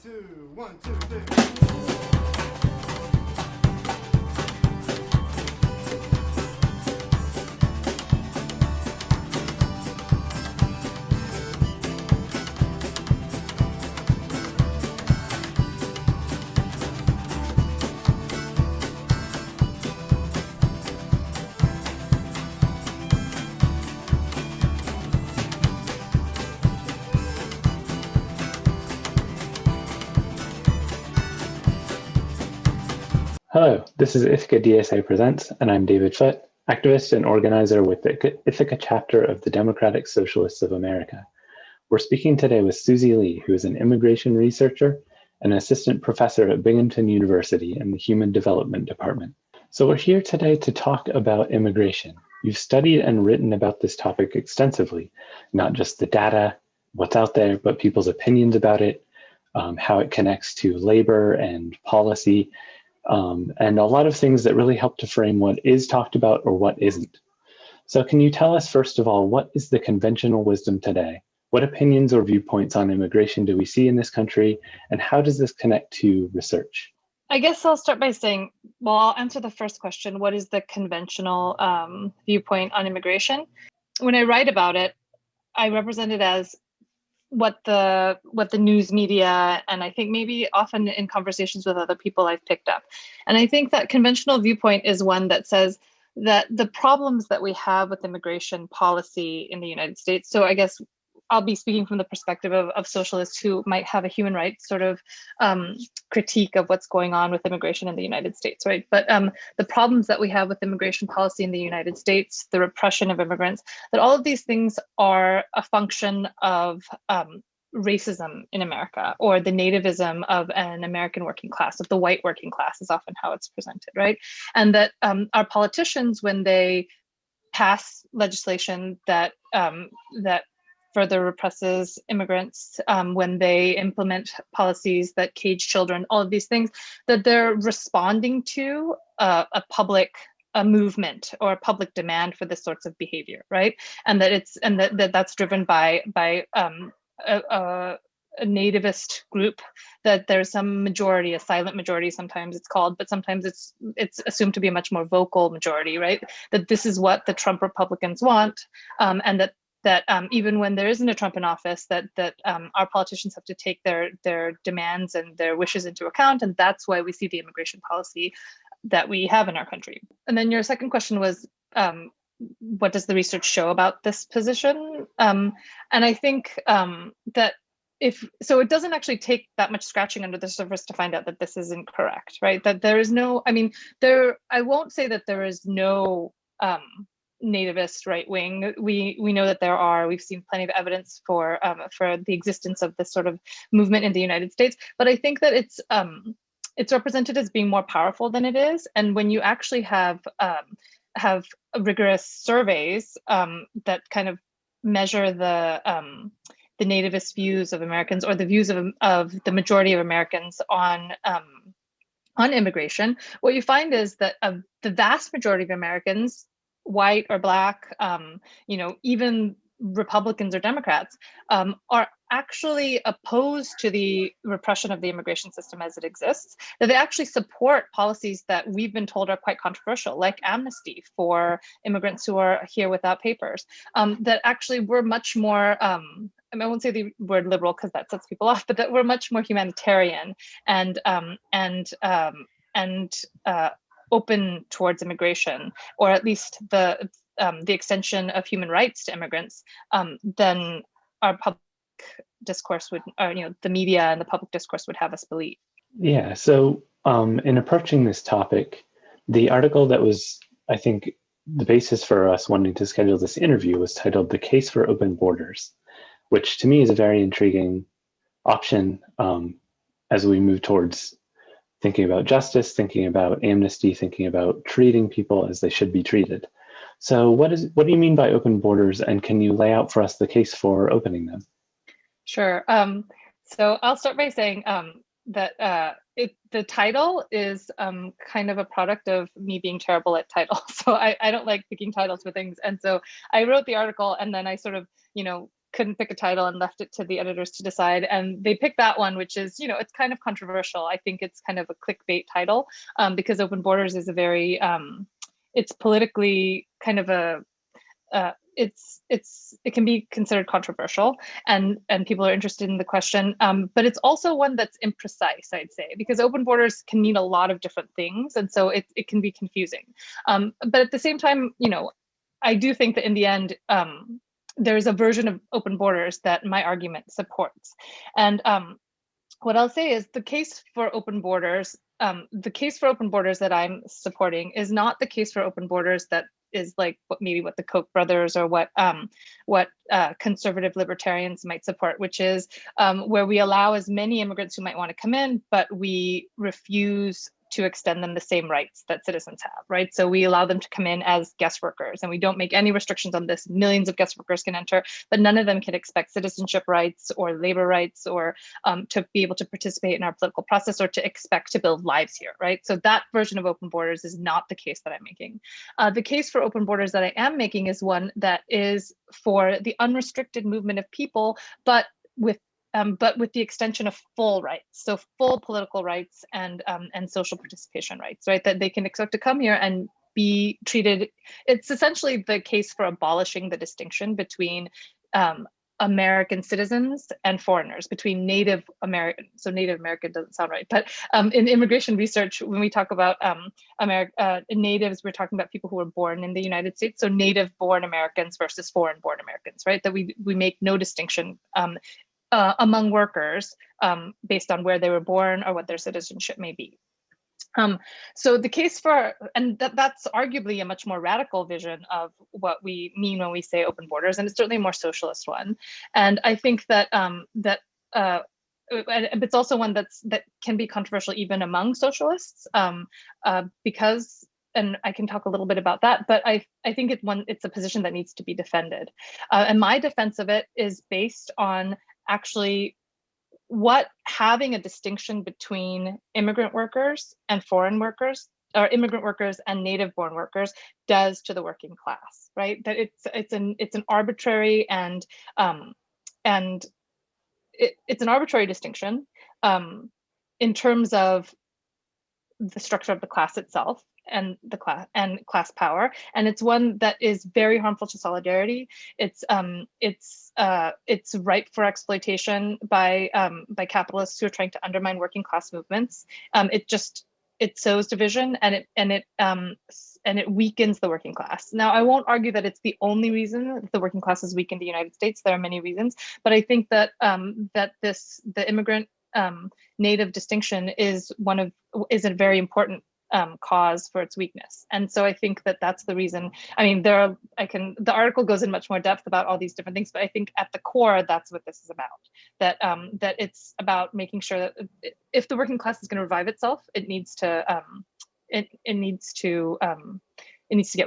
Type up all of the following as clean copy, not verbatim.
two, one, two, three. Hello, this is Ithaca DSA Presents, and I'm David Foote, activist and organizer with the Ithaca chapter of the Democratic Socialists of America. We're speaking today with Suzy Lee, who is an immigration researcher and assistant professor at Binghamton University in the Human Development Department. So we're here today to talk about immigration. You've studied and written about this topic extensively, not just the data, what's out there, but people's opinions about it, how it connects to labor and policy, and a lot of things that really help to frame what is talked about or what isn't. So can you tell us, first of all, what is the conventional wisdom today? What opinions or viewpoints on immigration do we see in this country? And how does this connect to research? I guess I'll start by saying, well, I'll answer the first question. What is the conventional viewpoint on immigration? When I write about it, I represent it as what the news media, and I think maybe often in conversations with other people I've picked up. And I think that conventional viewpoint is one that says that the problems that we have with immigration policy in the United States, so I guess I'll be speaking from the perspective of socialists who might have a human rights sort of critique of what's going on with immigration in the United States, right? But the problems that we have with immigration policy in the United States, the repression of immigrants, that all of these things are a function of racism in America, or the nativism of an American working class, of the white working class is often how it's presented, right? And that our politicians, when they pass legislation that further represses immigrants, when they implement policies that cage children, all of these things, that they're responding to a movement or a public demand for this sorts of behavior, right? And that's driven by a nativist group, that there's some majority, a silent majority sometimes it's called, but sometimes it's assumed to be a much more vocal majority, right? That this is what the Trump Republicans want, and that even when there isn't a Trump in office, that our politicians have to take their demands and their wishes into account, and that's why we see the immigration policy that we have in our country. And then your second question was, what does the research show about this position? And I think that it doesn't actually take that much scratching under the surface to find out that this is incorrect, right? That there is no, I won't say that there is no nativist right wing. We know that we've seen plenty of evidence for the existence of this sort of movement in the United States, but I think that it's represented as being more powerful than it is. And when you actually have rigorous surveys that kind of measure the nativist views of Americans, or the views of the majority of Americans on immigration, what you find is that the vast majority of Americans, white or black, even Republicans or Democrats, are actually opposed to the repression of the immigration system as it exists, that they actually support policies that we've been told are quite controversial, like amnesty for immigrants who are here without papers, that actually we're much more, I won't say the word liberal because that sets people off, but that we're much more humanitarian and open towards immigration, or at least the extension of human rights to immigrants, than our public discourse would, or the media and the public discourse would have us believe. Yeah, so in approaching this topic, the article that was, I think, the basis for us wanting to schedule this interview was titled "The Case for Open Borders," which to me is a very intriguing option as we move towards thinking about justice, thinking about amnesty, thinking about treating people as they should be treated. So what do you mean by open borders, and can you lay out for us the case for opening them? Sure. So I'll start by saying that the title is kind of a product of me being terrible at titles. So I don't like picking titles for things. And so I wrote the article, and then I sort of, couldn't pick a title and left it to the editors to decide. And they picked that one, which is, it's kind of controversial. I think it's kind of a clickbait title because Open Borders is a very, it's politically kind of a, it can be considered controversial, and people are interested in the question, but it's also one that's imprecise, I'd say, because open borders can mean a lot of different things, and so it can be confusing. But at the same time, I do think that in the end, there's a version of open borders that my argument supports. And what I'll say is the case for open borders, that I'm supporting is not the case for open borders that is like what the Koch brothers or what conservative libertarians might support, which is where we allow as many immigrants who might want to come in, but we refuse to extend them the same rights that citizens have, right? So we allow them to come in as guest workers, and we don't make any restrictions on this. Millions of guest workers can enter, but none of them can expect citizenship rights or labor rights or to be able to participate in our political process or to expect to build lives here, right? So that version of open borders is not the case that I'm making. The case for open borders that I am making is one that is for the unrestricted movement of people, but with the extension of full rights, so full political rights and social participation rights, right? That they can expect to come here and be treated. It's essentially the case for abolishing the distinction between American citizens and foreigners, between Native American. So Native American doesn't sound right, but in immigration research, when we talk about natives, we're talking about people who were born in the United States. So native-born Americans versus foreign-born Americans, right? That we make no distinction among workers based on where they were born or what their citizenship may be. So the case for, and that's arguably a much more radical vision of what we mean when we say open borders, and it's certainly a more socialist one. And I think that it's also one that can be controversial even among socialists because, and I can talk a little bit about that, but I think it's a position that needs to be defended. And my defense of it is based on actually what having a distinction between immigrant workers and foreign workers, or immigrant workers and native born workers, does to the working class, right? That it's an arbitrary and it's an arbitrary distinction in terms of the structure of the class itself and class power, and it's one that is very harmful to solidarity. It's ripe for exploitation by capitalists who are trying to undermine working class movements. It sows division, and it weakens the working class. Now, I won't argue that it's the only reason that the working class is weak in the United States. There are many reasons, but I think that the immigrant native distinction is a very important cause for its weakness. And so I think that that's the reason. I mean, the article goes in much more depth about all these different things, but I think at the core, that's what this is about. That it's about making sure that if the working class is going to revive itself, it needs to get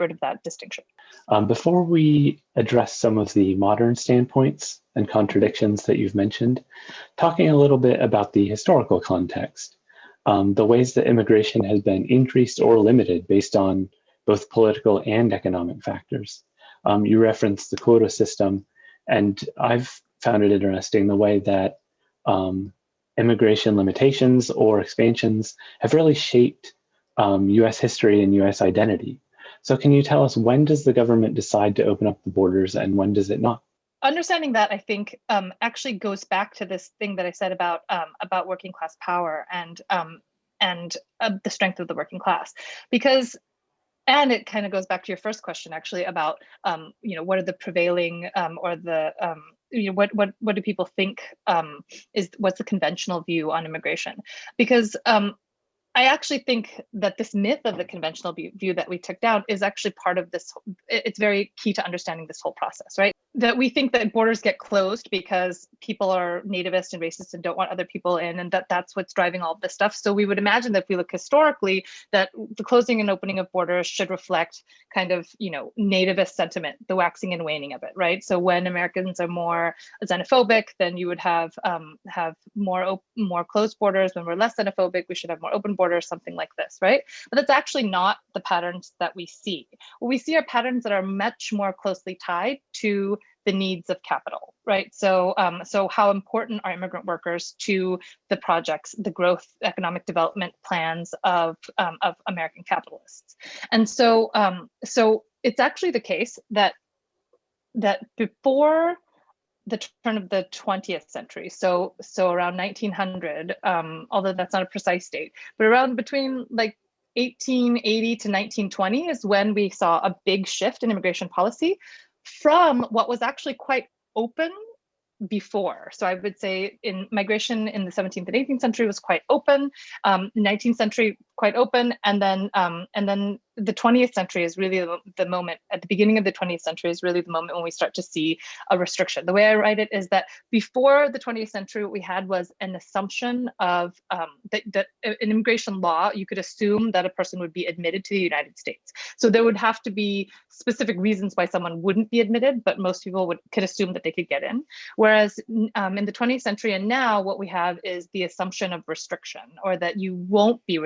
rid of that distinction. Before we address some of the modern standpoints and contradictions that you've mentioned, talking a little bit about the historical context, the ways that immigration has been increased or limited based on both political and economic factors. You referenced the quota system, and I've found it interesting the way that immigration limitations or expansions have really shaped US history and US identity. So can you tell us, when does the government decide to open up the borders and when does it not? Understanding that, I think, actually goes back to this thing that I said about working class power and the strength of the working class, and it kind of goes back to your first question, actually, about what are the prevailing or the what do people think what's the conventional view on immigration? Because I actually think that this myth of the conventional view that we took down is actually part of this. It's very key to understanding this whole process, right? That we think that borders get closed because people are nativist and racist and don't want other people in, and that's what's driving all of this stuff. So we would imagine that if we look historically, that the closing and opening of borders should reflect kind of, nativist sentiment, the waxing and waning of it, right? So when Americans are more xenophobic, then you would have more closed borders. When we're less xenophobic, we should have more open borders, something like this, right? But that's actually not the patterns that we see. What we see are patterns that are much more closely tied to the needs of capital, right? So so how important are immigrant workers to the projects, the growth, economic development plans of American capitalists? And so so it's actually the case that before the turn of the 20th century, so around 1900, although that's not a precise date, but around between like 1880 to 1920 is when we saw a big shift in immigration policy from what was actually quite open before. So I would say in migration in the 17th and 18th century was quite open, 19th century quite open, and then the 20th century is really the moment, at the beginning of the 20th century is really the moment when we start to see a restriction. The way I write it is that before the 20th century, what we had was an assumption of that in immigration law, you could assume that a person would be admitted to the United States. So there would have to be specific reasons why someone wouldn't be admitted, but most people could assume that they could get in. Whereas in the 20th century and now, what we have is the assumption of restriction, or that you won't be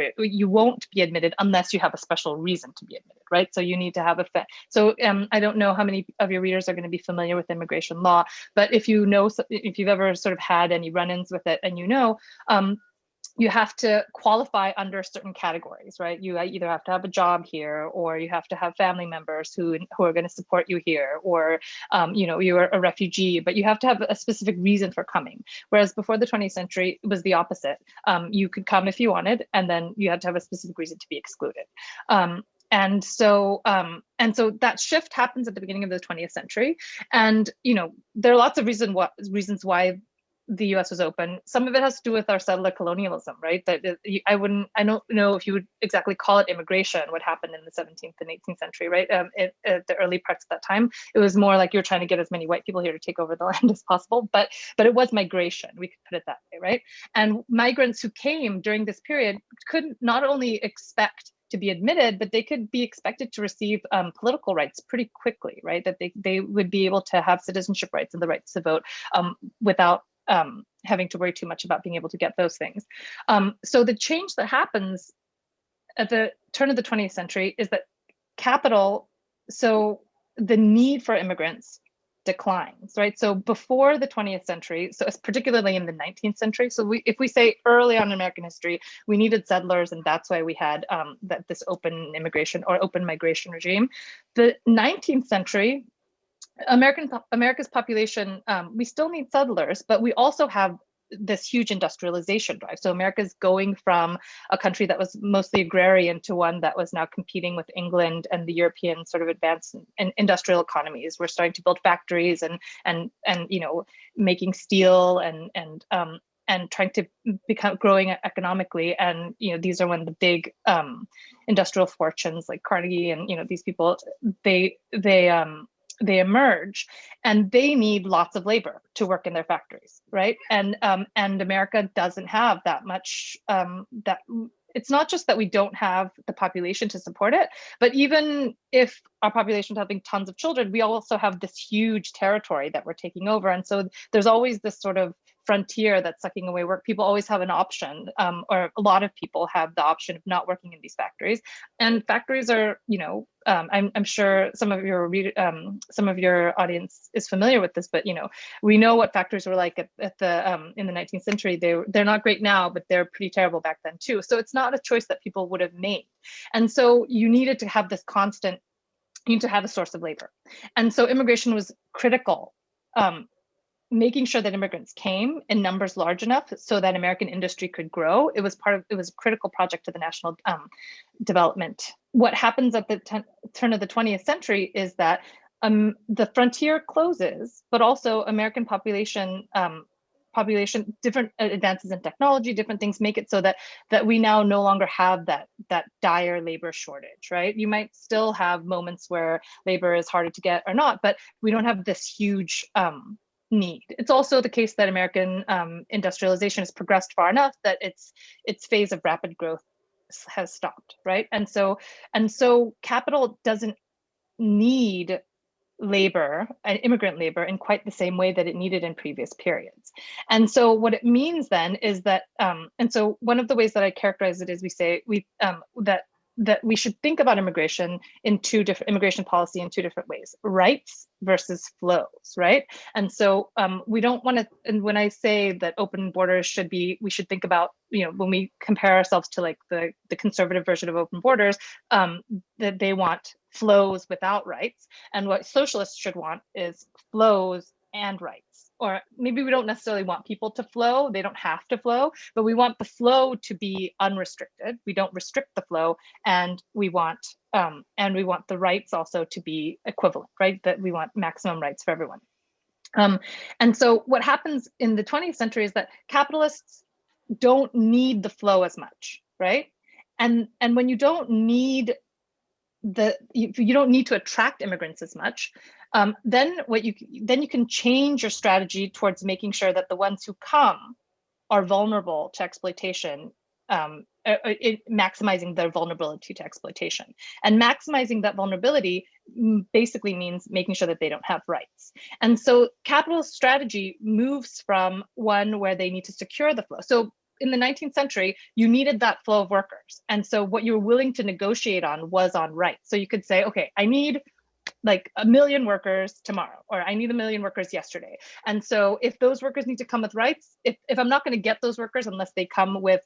admitted unless you have a special reason to be admitted, right? So you need to have so I don't know how many of your readers are going to be familiar with immigration law, but if you've ever sort of had any run-ins with it, and you have to qualify under certain categories, right? You either have to have a job here, or you have to have family members who are going to support you here, or you're a refugee, but you have to have a specific reason for coming. Whereas before the 20th century, it was the opposite. You could come if you wanted, and then you had to have a specific reason to be excluded. And so that shift happens at the beginning of the 20th century, and there are lots of reasons why the U.S. was open. Some of it has to do with our settler colonialism, right? I don't know if you would exactly call it immigration, what happened in the 17th and 18th century, right? At the early parts of that time, it was more like you're trying to get as many white people here to take over the land as possible, but it was migration, we could put it that way, right? And migrants who came during this period could not only expect to be admitted, but they could be expected to receive political rights pretty quickly, right? That they would be able to have citizenship rights and the rights to vote without having to worry too much about being able to get those things. So the change that happens at the turn of the 20th century is that capital, so the need for immigrants declines, right? So before the 20th century, so particularly in the 19th century, so if we say early on in American history, we needed settlers, and that's why we had this open immigration or open migration regime. The 19th century, America's population, we still need settlers, but we also have this huge industrialization drive. So America's going from a country that was mostly agrarian to one that was now competing with England and the European sort of advanced industrial economies. We're starting to build factories and making steel and trying to become growing economically. And these are when the big industrial fortunes like Carnegie and these people they emerge, and they need lots of labor to work in their factories, right? And America doesn't have that much. That it's not just that we don't have the population to support it, but even if our population is having tons of children, we also have this huge territory that we're taking over, and so there's always this sort of frontier that's sucking away work. People always have an option, or a lot of people have the option of not working in these factories. And factories are, I'm sure some of your audience is familiar with this, but we know what factories were like at the in the 19th century. They're not great now, but they're pretty terrible back then too. So it's not a choice that people would have made. And so you needed to have this constant. You need to have a source of labor, and so immigration was critical. Making sure that immigrants came in numbers large enough so that American industry could grow. It was a critical project to the national development. What happens at the turn of the 20th century is that the frontier closes, but also American population, different advances in technology, different things make it so that we now no longer have that dire labor shortage, right? You might still have moments where labor is harder to get or not, but we don't have this huge need. It's also the case that American industrialization has progressed far enough that its phase of rapid growth has stopped, right? And so capital doesn't need labor and immigrant labor in quite the same way that it needed in previous periods. And so what it means then is that, and so one of the ways that I characterize it is we say that that we should think about immigration immigration policy in two different ways: rights versus flows, right? And so we don't want to. And when I say that open borders we should think about, when we compare ourselves to like the conservative version of open borders, that they want flows without rights, and what socialists should want is flows and rights. Or maybe we don't necessarily want people to flow; they don't have to flow, but we want the flow to be unrestricted. We don't restrict the flow, and we want the rights also to be equivalent, right? That we want maximum rights for everyone. And so what happens in the 20th century is that capitalists don't need the flow as much, right? And when you don't need you don't need to attract immigrants as much, then you can change your strategy towards making sure that the ones who come are vulnerable to exploitation, maximizing their vulnerability to exploitation. And maximizing that vulnerability basically means making sure that they don't have rights. And so capitalist strategy moves from one where they need to secure the flow. So in the 19th century, you needed that flow of workers. And so what you were willing to negotiate on was on rights. So you could say, okay, I need like 1 million workers tomorrow, or I need 1 million workers yesterday. And so if those workers need to come with rights, if I'm not going to get those workers unless they come with,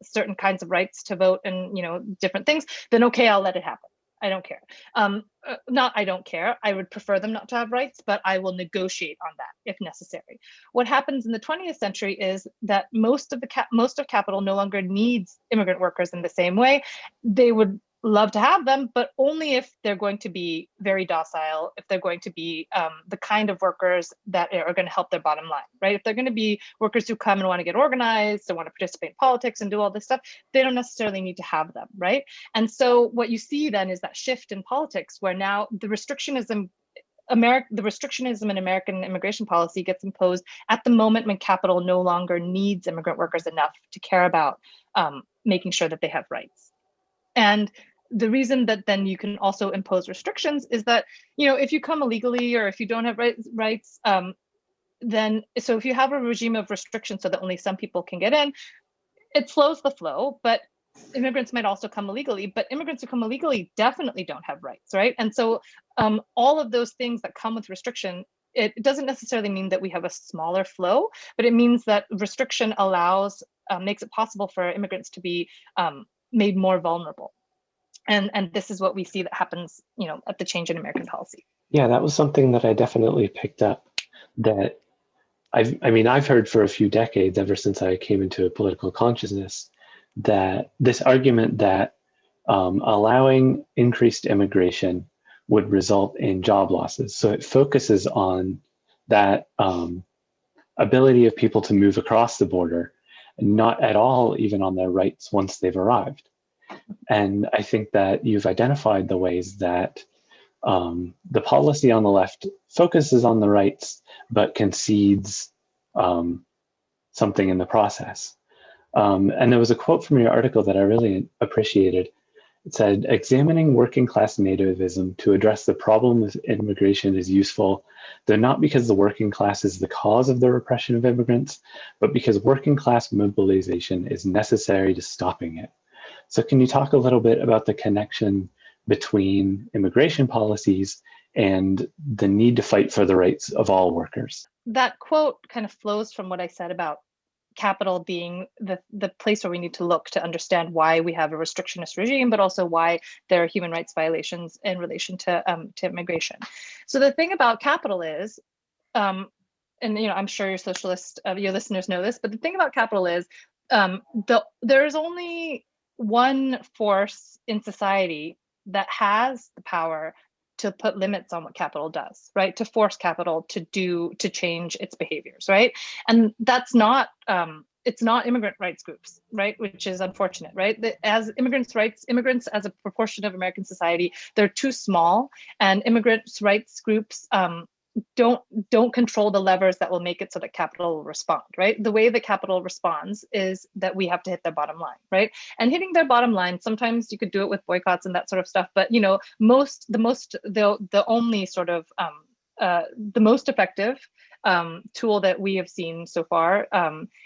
certain kinds of rights to vote and, different things, then okay, I'll let it happen. I don't care. I don't care. I would prefer them not to have rights, but I will negotiate on that if necessary. What happens in the 20th century is that most of capital no longer needs immigrant workers in the same way. They would love to have them, but only if they're going to be very docile, if they're going to be the kind of workers that are going to help their bottom line, right? If they're going to be workers who come and want to get organized, and want to participate in politics and do all this stuff, they don't necessarily need to have them, right? And so what you see then is that shift in politics where now the restrictionism in American immigration policy gets imposed at the moment when capital no longer needs immigrant workers enough to care about making sure that they have rights. And the reason that then you can also impose restrictions is that, if you come illegally or if you don't have rights, then so if you have a regime of restrictions so that only some people can get in, it slows the flow, but immigrants might also come illegally, but immigrants who come illegally definitely don't have rights, right? And so all of those things that come with restriction, it doesn't necessarily mean that we have a smaller flow, but it means that restriction makes it possible for immigrants to be made more vulnerable. And this is what we see that happens, at the change in American policy. Yeah, that was something that I definitely picked up, that I've heard for a few decades, ever since I came into political consciousness, that this argument that allowing increased immigration would result in job losses. So it focuses on that ability of people to move across the border, not at all even on their rights once they've arrived. And I think that you've identified the ways that the policy on the left focuses on the rights, but concedes something in the process. And there was a quote from your article that I really appreciated. It said, "Examining working class nativism to address the problem of immigration is useful, though not because the working class is the cause of the repression of immigrants, but because working class mobilization is necessary to stopping it." So can you talk a little bit about the connection between immigration policies and the need to fight for the rights of all workers? That quote kind of flows from what I said about capital being the place where we need to look to understand why we have a restrictionist regime, but also why there are human rights violations in relation to immigration. So the thing about capital is, and I'm sure your listeners know this, but the thing about capital is, there is only one force in society that has the power to put limits on what capital does, right? To force capital to change its behaviors, right? And that's not, it's not immigrant rights groups, right? Which is unfortunate, right? As immigrants as a proportion of American society, they're too small, and immigrants rights groups don't control the levers that will make it so that capital will respond, right? The way that capital responds is that we have to hit their bottom line, right? And hitting their bottom line, sometimes you could do it with boycotts and that sort of stuff, but the only sort of the most effective tool that we have seen so far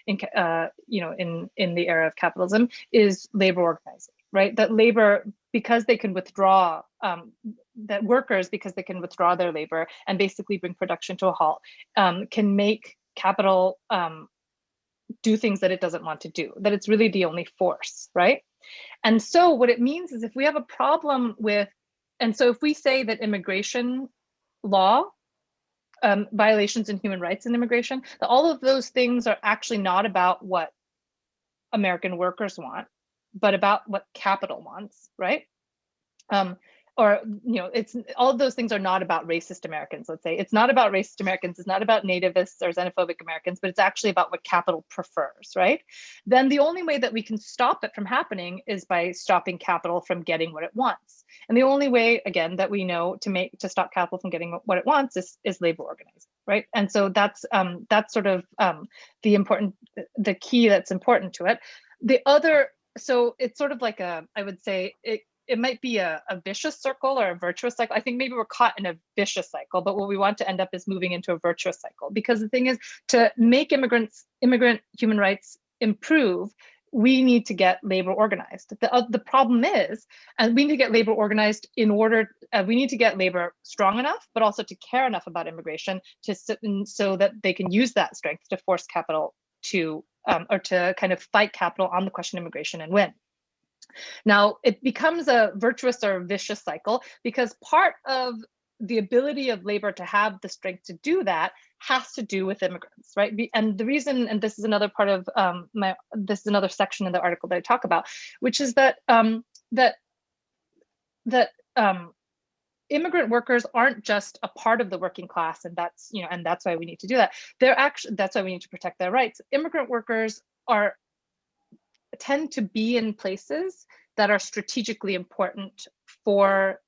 in the era of capitalism is labor organizing, right? That labor, because they can withdraw, that workers, because they can withdraw their labor and basically bring production to a halt, can make capital do things that it doesn't want to do, that it's really the only force, right? And so what it means is if we have a problem with, and so if we say that immigration law, violations in human rights and immigration, that all of those things are actually not about what American workers want, but about what capital wants, right? Or, it's all of those things are not about racist Americans, let's say. It's not about racist Americans, it's not about nativists or xenophobic Americans, but it's actually about what capital prefers, right? Then the only way that we can stop it from happening is by stopping capital from getting what it wants. And the only way, again, that we know to stop capital from getting what it wants is labor organizing, right? And so that's sort of the key that's important to it. The other, so it's sort of like I would say it might be a vicious circle or a virtuous cycle. I think maybe we're caught in a vicious cycle, but what we want to end up is moving into a virtuous cycle, because the thing is, to make immigrant human rights improve, we need to get labor organized. The problem is, and we need to get labor organized in order, we need to get labor strong enough, but also to care enough about immigration so that they can use that strength to force capital to, or to kind of fight capital on the question of immigration and win. Now, it becomes a virtuous or vicious cycle because part of the ability of labor to have the strength to do that has to do with immigrants, right? And the reason, and this is another part of this is another section in the article that I talk about, which is that immigrant workers aren't just a part of the working class, and that's why we need to do that. That's why we need to protect their rights. Immigrant workers tend to be in places that are strategically important for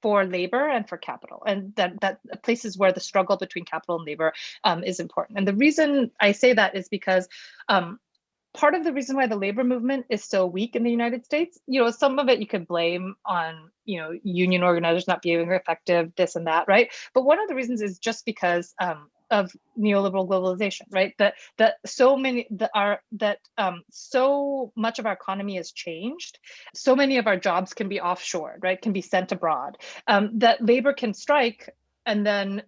labor and for capital, and that places where the struggle between capital and labor is important. And the reason I say that is because part of the reason why the labor movement is so weak in the United States, some of it you could blame on, union organizers not being effective, this and that, right? But one of the reasons is just because of neoliberal globalization, right? That so much of our economy has changed. So many of our jobs can be offshored, right? Can be sent abroad. That labor can strike and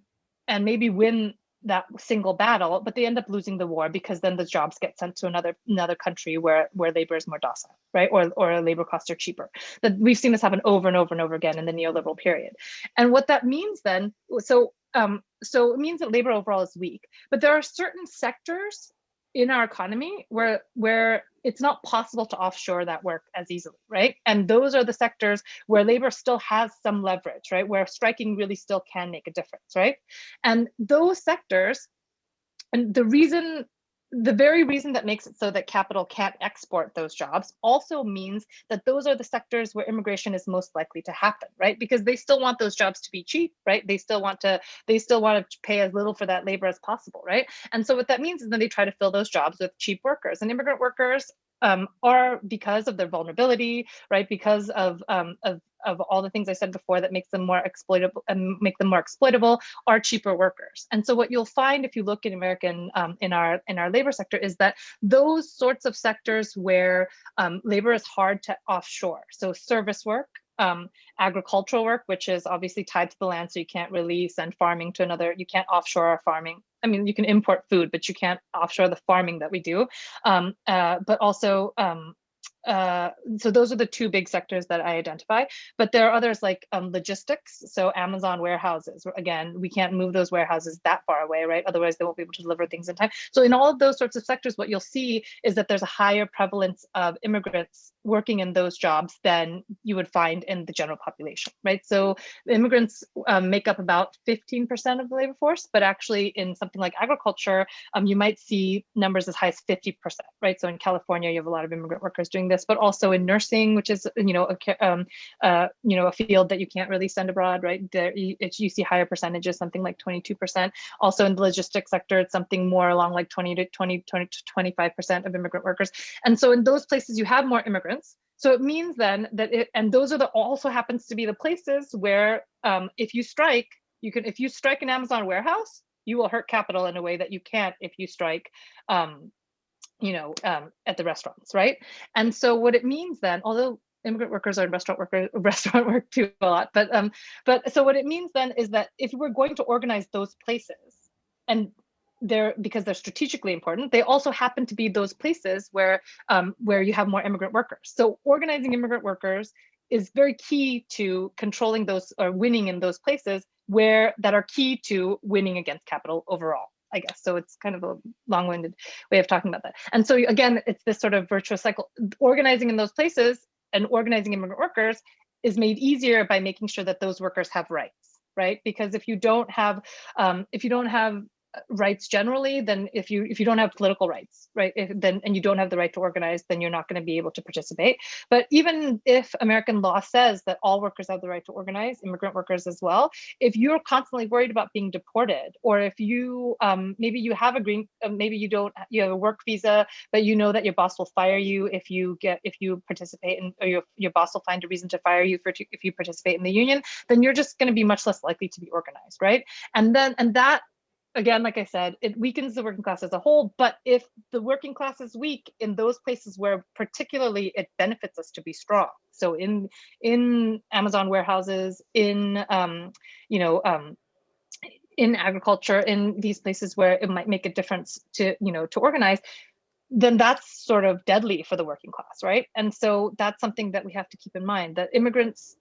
maybe win that single battle, but they end up losing the war because then the jobs get sent to another country where labor is more docile, right? Or labor costs are cheaper. That we've seen this happen over and over and over again in the neoliberal period. And what that means then, so it means that labor overall is weak, but there are certain sectors in our economy where it's not possible to offshore that work as easily, right? And those are the sectors where labor still has some leverage, right? Where striking really still can make a difference, right? And those sectors, and the very reason that makes it so that capital can't export those jobs also means that those are the sectors where immigration is most likely to happen, right? Because they still want those jobs to be cheap, right? They still want to pay as little for that labor as possible, right? And so what that means is that they try to fill those jobs with cheap workers, and immigrant workers are, because of their vulnerability, right? Because of all the things I said before that makes them more exploitable are cheaper workers. And so what you'll find if you look at American in our labor sector is that those sorts of sectors where labor is hard to offshore, so service work, agricultural work, which is obviously tied to the land, so you can't really send farming to another, you can't offshore our farming. I mean, you can import food, but you can't offshore the farming that we do. But also, so those are the two big sectors that I identify, but there are others like logistics. So Amazon warehouses, again, we can't move those warehouses that far away, right? Otherwise they won't be able to deliver things in time. So in all of those sorts of sectors, what you'll see is that there's a higher prevalence of immigrants working in those jobs than you would find in the general population, right? So immigrants make up about 15% of the labor force, but actually in something like agriculture, you might see numbers as high as 50%, right? So in California, you have a lot of immigrant workers doing this, but also in nursing, which is a field that you can't really send abroad, right? There you see higher percentages, something like 22%. Also in the logistics sector, it's something more along like 20 to 25% of immigrant workers. And so in those places, you have more immigrants. So it means then that and those are also happens to be the places where if you strike an Amazon warehouse, you will hurt capital in a way that you can't if you strike at the restaurants, right? And so what it means then, although immigrant workers are restaurant work too a lot, but so what it means then is that if we're going to organize those places, and because they're strategically important, they also happen to be those places where you have more immigrant workers. So organizing immigrant workers is very key to controlling those or winning in those places that are key to winning against capital overall, I guess. So it's kind of a long-winded way of talking about that. And so again, it's this sort of virtuous cycle. Organizing in those places and organizing immigrant workers is made easier by making sure that those workers have rights, right? Because if you don't have rights generally, then if you don't have political rights, right, and you don't have the right to organize, then you're not going to be able to participate. But even if American law says that all workers have the right to organize, immigrant workers as well, if you're constantly worried about being deported, or if you maybe you have maybe you have a work visa, but you know that your boss will fire you if you participate in, or your boss will find a reason to fire you if you participate in the union, then you're just going to be much less likely to be organized, right? And that, again, like I said, it weakens the working class as a whole. But if the working class is weak in those places where particularly it benefits us to be strong, so in Amazon warehouses, in agriculture, in these places where it might make a difference to organize, then that's sort of deadly for the working class, right? And so that's something that we have to keep in mind, that immigrants,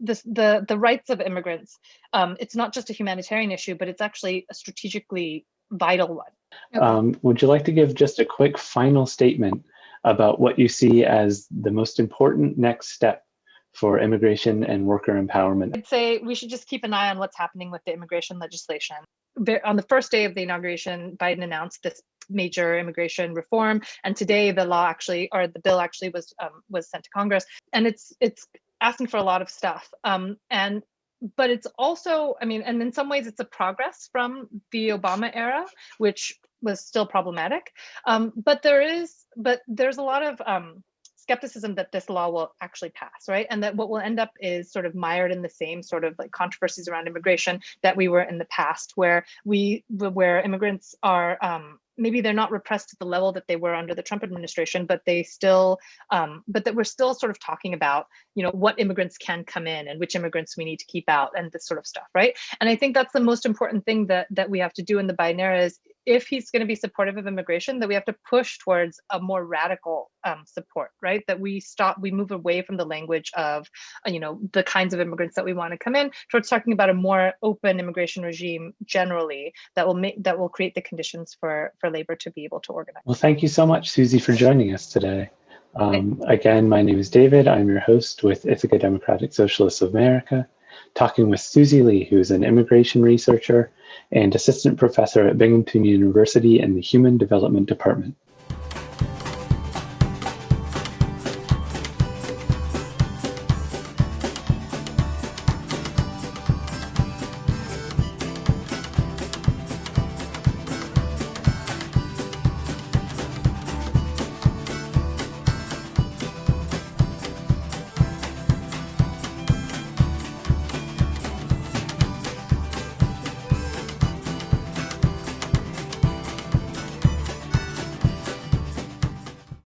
the rights of immigrants, it's not just a humanitarian issue, but it's actually a strategically vital one. Okay. Would you like to give just a quick final statement about what you see as the most important next step for immigration and worker empowerment? I'd say we should just keep an eye on what's happening with the immigration legislation. On the first day of the inauguration, Biden announced this major immigration reform, and today the bill actually was sent to Congress, and it's asking for a lot of stuff. But it's also, and in some ways it's a progress from the Obama era, which was still problematic. But there's a lot of skepticism that this law will actually pass, right? And that what will end up is sort of mired in the same sort of like controversies around immigration that we were in the past, where immigrants are, maybe they're not repressed at the level that they were under the Trump administration, but they still, but that we're still sort of talking about, what immigrants can come in and which immigrants we need to keep out and this sort of stuff, right? And I think that's the most important thing that we have to do in the Biden era is, if he's going to be supportive of immigration, that we have to push towards a more radical support, right? That we move away from the language of, the kinds of immigrants that we want to come in, towards talking about a more open immigration regime generally that will create the conditions for labor to be able to organize. Well, thank you so much, Suzy, for joining us today. Again, my name is David. I'm your host with Ithaca Democratic Socialists of America, talking with Suzy Lee, who is an immigration researcher and assistant professor at Binghamton University in the Human Development Department.